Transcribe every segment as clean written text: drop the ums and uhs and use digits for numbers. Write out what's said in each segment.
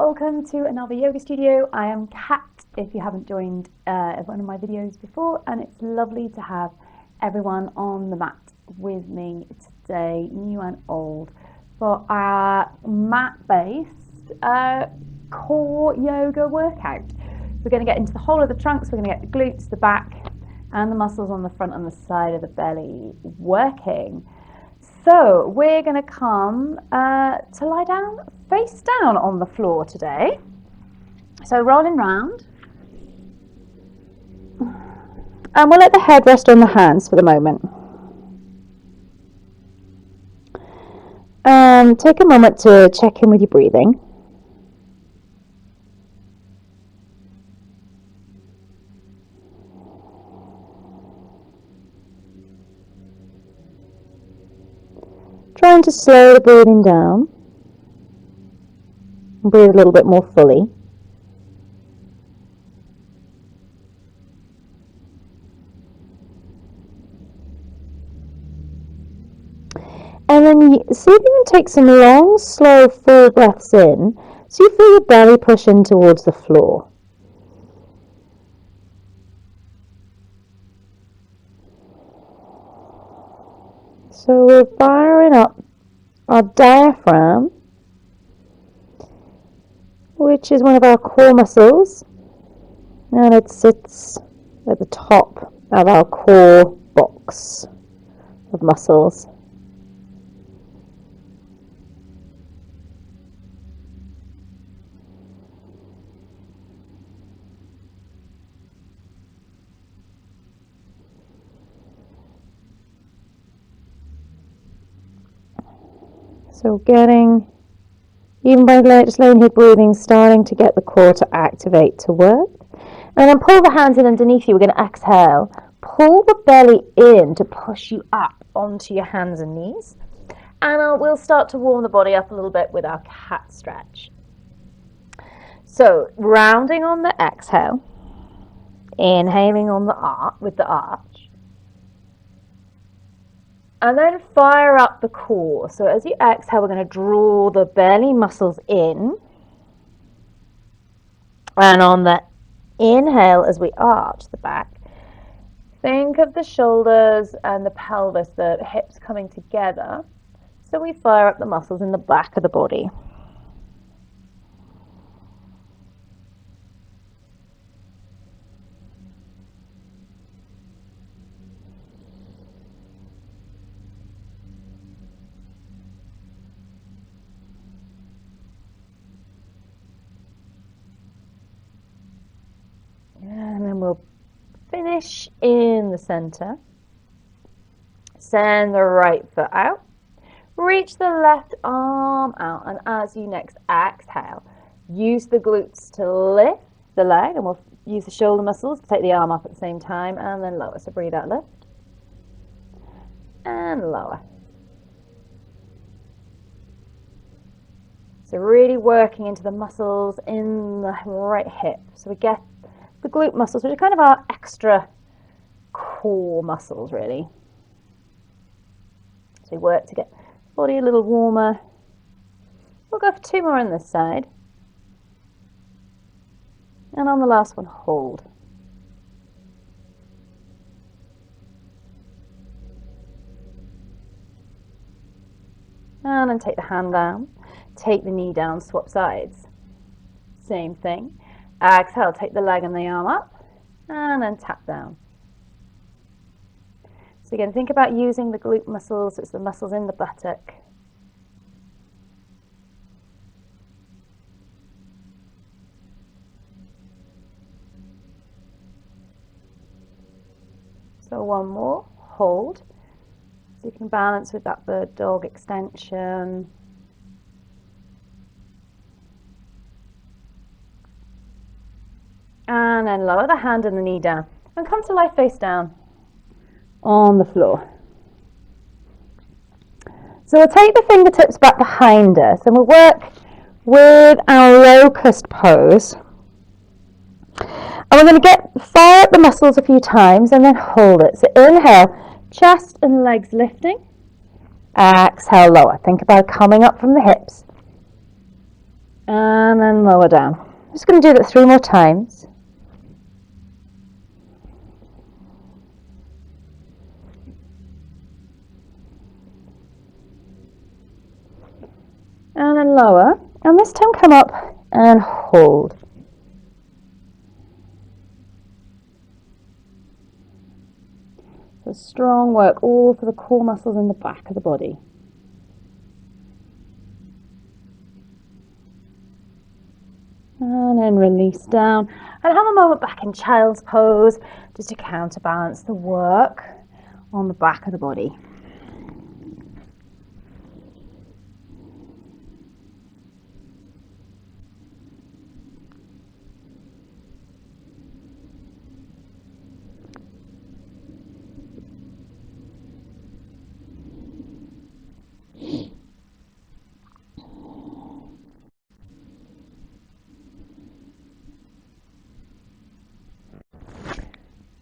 welcome to another yoga studio. I am Kat, if you haven't joined one of my videos before, and it's lovely to have everyone on the mat with me today, new and old, for our mat-based core yoga workout. We're going to get into the whole of the trunks, we're going to get the glutes, the back, and the muscles on the front and the side of the belly working. So we're going to come to lie down, face down on the floor today. So rolling round. And we'll let the head rest on the hands for the moment. Take a moment to check in with your breathing. Trying to slow the breathing down and breathe a little bit more fully. And then see if you can take some long, slow, full breaths in, so you feel your belly push in towards the floor. So we're firing up our diaphragm, which is one of our core muscles, and it sits at the top of our core box of muscles. So even by just laying here breathing, starting to get the core to activate, to work. And then pull the hands in underneath you. We're going to exhale. Pull the belly in to push you up onto your hands and knees. And we'll start to warm the body up a little bit with our cat stretch. So rounding on the exhale, inhaling on the arch, with the arch. And then fire up the core. So as you exhale, we're going to draw the belly muscles in. And on the inhale, as we arch the back, think of the shoulders and the pelvis, the hips coming together. So we fire up the muscles in the back of the body. And then we'll finish in the center. Send the right foot out. Reach the left arm out. And as you next exhale, use the glutes to lift the leg. And we'll use the shoulder muscles to take the arm up at the same time. And then lower. So breathe out, lift. And lower. So really working into the muscles in the right hip. So we get the glute muscles, which are kind of our extra core muscles, really. So we work to get the body a little warmer. We'll go for 2 more on this side. And on the last one, hold. And then take the hand down. Take the knee down, swap sides. Same thing. Exhale, take the leg and the arm up, and then tap down. So again, think about using the glute muscles, it's the muscles in the buttock. So one more, hold. So you can balance with that bird dog extension. And then lower the hand and the knee down. And come to lie face down on the floor. So we'll take the fingertips back behind us and we'll work with our locust pose. And we're going to fire up the muscles a few times and then hold it. So inhale, chest and legs lifting. Exhale, lower. Think about coming up from the hips. And then lower down. I'm just going to do that 3 more times. And then lower. And this time come up and hold. So strong work all for the core muscles in the back of the body. And then release down. And have a moment back in child's pose just to counterbalance the work on the back of the body.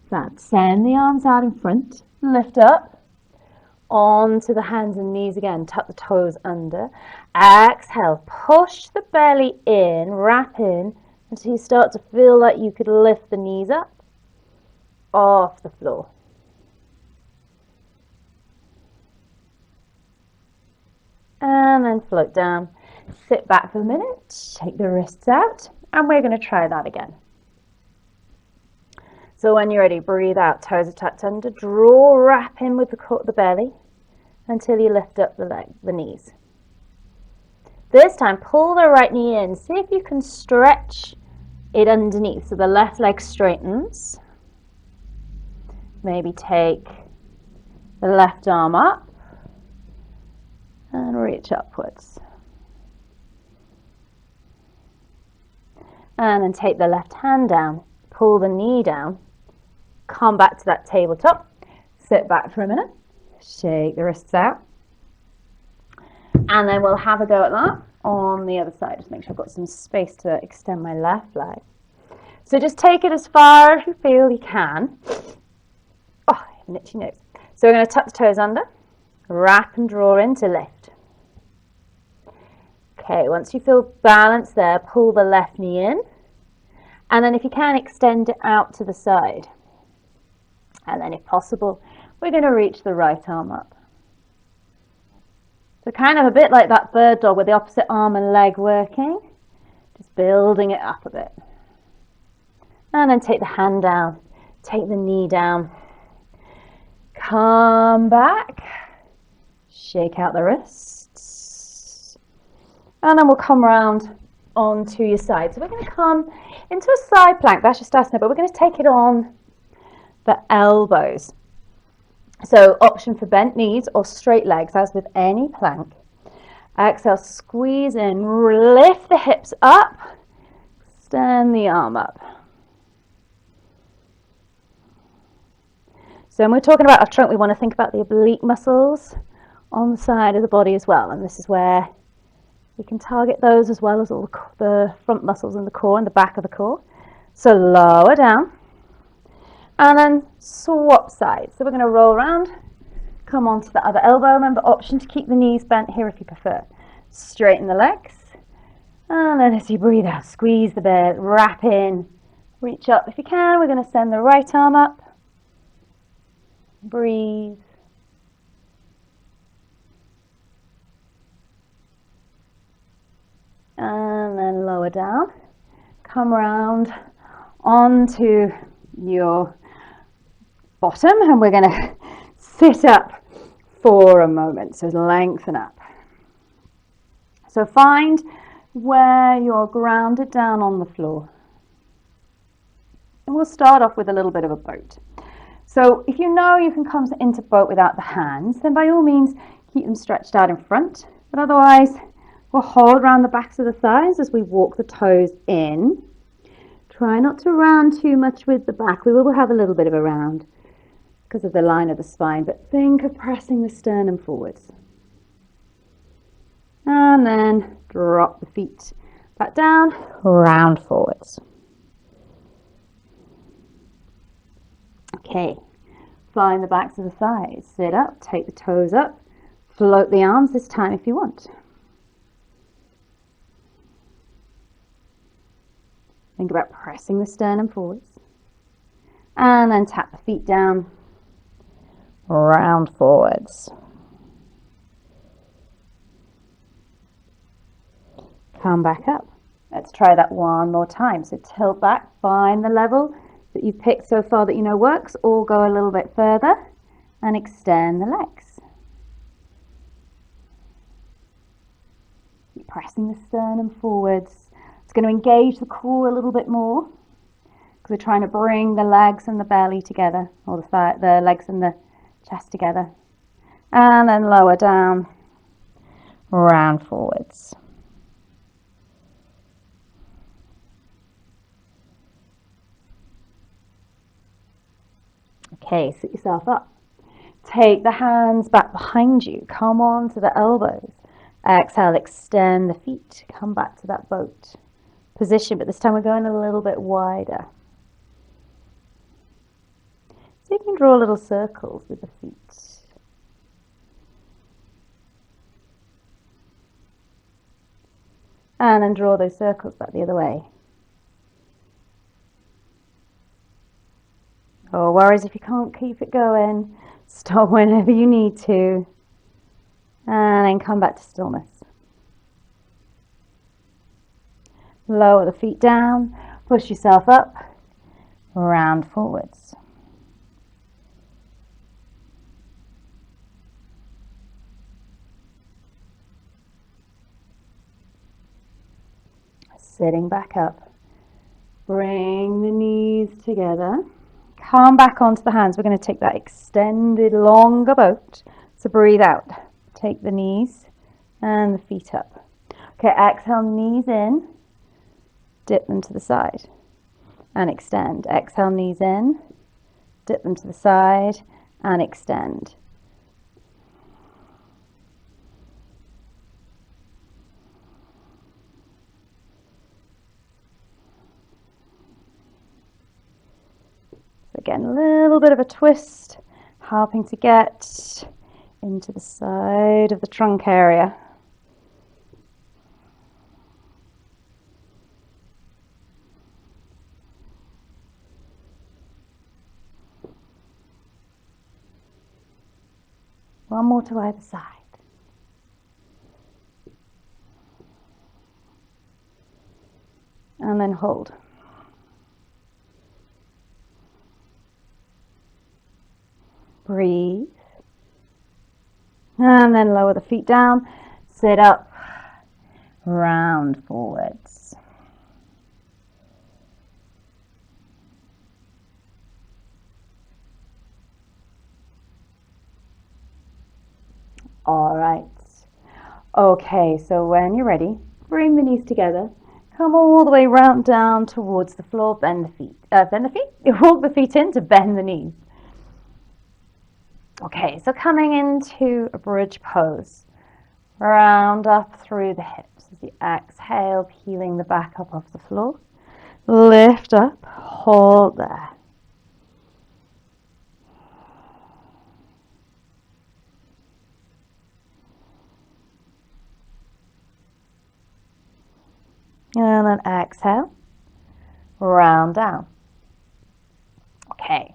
That. Send the arms out in front, lift up onto the hands and knees again, tuck the toes under. Exhale, push the belly in, wrap in until you start to feel like you could lift the knees up off the floor. And then float down. Sit back for a minute, take the wrists out, and we're going to try that again. So when you're ready, breathe out, toes are tucked under, draw, wrap in with the belly until you lift up the knees. This time, pull the right knee in. See if you can stretch it underneath. So the left leg straightens. Maybe take the left arm up and reach upwards. And then take the left hand down, pull the knee down. Come back to that tabletop, sit back for a minute, shake the wrists out, and then we'll have a go at that on the other side. Just make sure I've got some space to extend my left leg. So just take it as far as you feel you can. Oh, I have an itchy nose. So we're going to tuck the toes under, wrap and draw in to lift. Okay, once you feel balanced there, pull the left knee in, and then if you can, extend it out to the side. And then if possible, we're going to reach the right arm up. So kind of a bit like that bird dog with the opposite arm and leg working, just building it up a bit. And then take the hand down, take the knee down, come back, shake out the wrists, and then we'll come around onto your side. So we're going to come into a side plank, Vashisthasana, but we're going to take it on the elbows. So option for bent knees or straight legs, as with any plank. Exhale, squeeze in, lift the hips up, extend the arm up. So when we're talking about our trunk, we want to think about the oblique muscles on the side of the body as well, and this is where we can target those as well as all the front muscles in the core and the back of the core. So lower down. And then swap sides. So we're going to roll around, come onto the other elbow. Remember, option to keep the knees bent here if you prefer. Straighten the legs. And then as you breathe out, squeeze the belly, wrap in, reach up. If you can, we're going to send the right arm up. Breathe. And then lower down. Come around onto your bottom, and we're going to sit up for a moment. So lengthen up. So find where you're grounded down on the floor. And we'll start off with a little bit of a boat. So if you know you can come into boat without the hands, then by all means keep them stretched out in front. But otherwise, we'll hold around the backs of the thighs as we walk the toes in. Try not to round too much with the back. We will have a little bit of a round because of the line of the spine, but think of pressing the sternum forwards. And then drop the feet back down, round forwards. Okay, find the backs of the thighs. Sit up, take the toes up, float the arms this time if you want. Think about pressing the sternum forwards. And then tap the feet down, round forwards. Come back up. Let's try that one more time. So tilt back, find the level that you've picked so far that you know works, or go a little bit further and extend the legs. Keep pressing the sternum forwards. It's going to engage the core a little bit more because we're trying to bring the legs and the belly together, or the legs and the chest together. And then lower down, round forwards. Okay, sit yourself up. Take the hands back behind you. Come on to the elbows. Exhale, extend the feet. Come back to that boat position, but this time we're going a little bit wider. So you can draw little circles with the feet. And then draw those circles back the other way. No worries if you can't keep it going. Stop whenever you need to. And then come back to stillness. Lower the feet down. Push yourself up. Round forwards. Sitting back up. Bring the knees together. Come back onto the hands. We're going to take that extended, longer boat. So breathe out. Take the knees and the feet up. Okay, exhale, knees in. Dip them to the side and extend. Exhale, knees in. Dip them to the side and extend. Again, a little bit of a twist, helping to get into the side of the trunk area. One more to either side. And then hold. Breathe. And then lower the feet down. Sit up. Round forwards. All right. Okay, so when you're ready, bring the knees together. Come all the way round down towards the floor. Bend the feet. Walk the feet in to bend the knees. Okay, so coming into a bridge pose. Round up through the hips as you exhale, peeling the back up off the floor. Lift up, hold there. And then exhale, round down. Okay,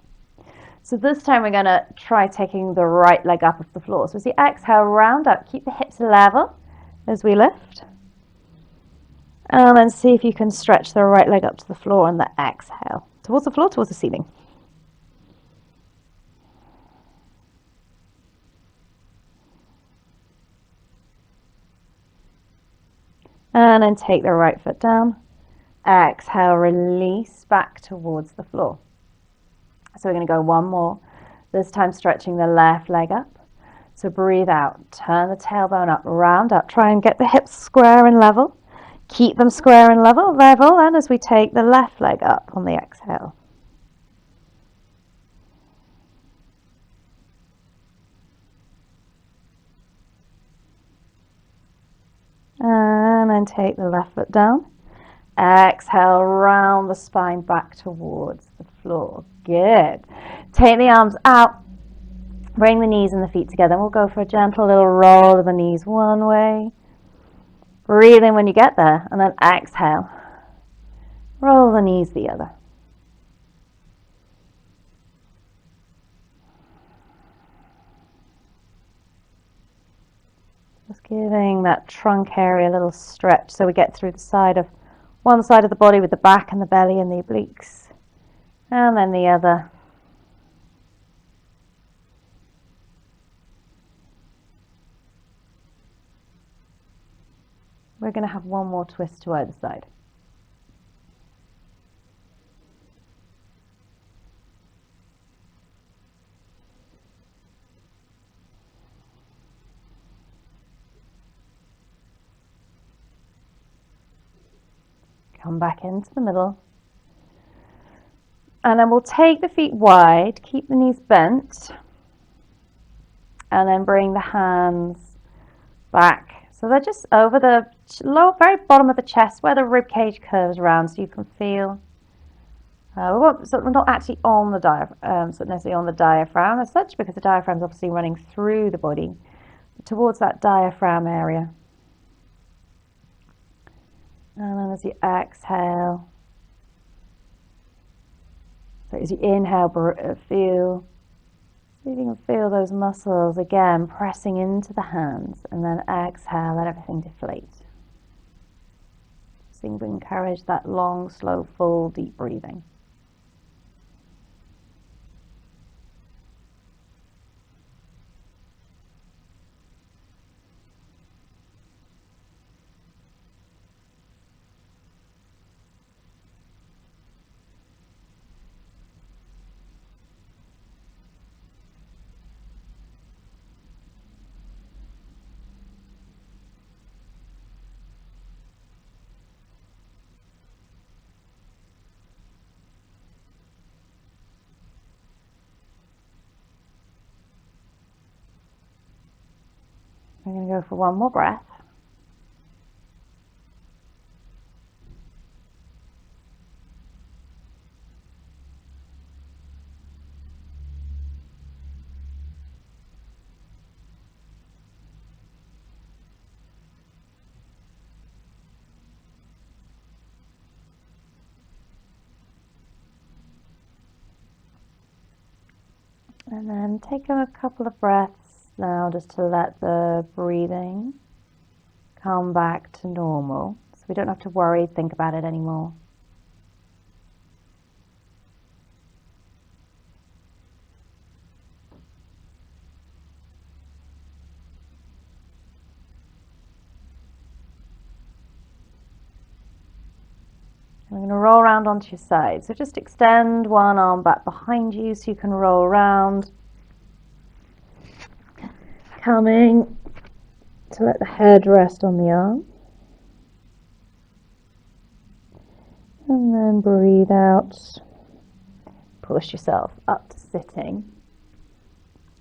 so this time we're going to try taking the right leg up off the floor. So as you exhale, round up, keep the hips level as we lift. And then see if you can stretch the right leg up to the floor on the exhale. Towards the floor, towards the ceiling. And then take the right foot down. Exhale, release back towards the floor. So we're going to go one more. This time stretching the left leg up. So breathe out, turn the tailbone up, round up. Try and get the hips square and level. Keep them square and level. And as we take the left leg up on the exhale. And then take the left foot down. Exhale, round the spine back towards the floor. Good. Take the arms out. Bring the knees and the feet together. We'll go for a gentle little roll of the knees one way. Breathe in when you get there, and then exhale. Roll the knees the other. Just giving that trunk area a little stretch so we get through the side of one side of the body with the back and the belly and the obliques, and then the other. We're going to have one more twist to either side. Come back into the middle. And then we'll take the feet wide, keep the knees bent, and then bring the hands back. So they're just over the lower, very bottom of the chest where the rib cage curves around, so you can feel. So we're not actually on the diaphragm, so necessarily on the diaphragm as such, because the diaphragm is obviously running through the body towards that diaphragm area. And then as you exhale, so as you inhale, feel. See if you can feel those muscles again pressing into the hands, and then exhale, let everything deflate. So you can encourage that long, slow, full, deep breathing. We're going to go for one more breath. And then take a couple of breaths now just to let the breathing come back to normal, so we don't have to worry, think about it anymore. We're going to roll around onto your side. So just extend one arm back behind you so you can roll around. Coming to let the head rest on the arm. And then breathe out. Push yourself up to sitting.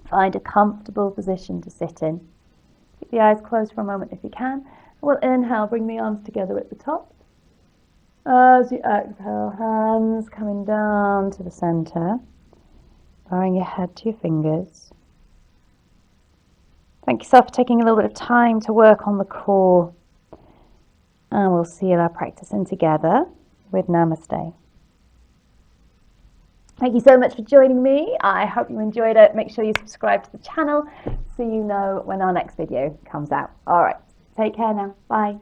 Find a comfortable position to sit in. Keep the eyes closed for a moment if you can. We'll inhale, bring the arms together at the top. As you exhale, hands coming down to the center, bowing your head to your fingers. Thank yourself for taking a little bit of time to work on the core. And we'll seal our practice in together with Namaste. Thank you so much for joining me. I hope you enjoyed it. Make sure you subscribe to the channel so you know when our next video comes out. All right, take care now. Bye.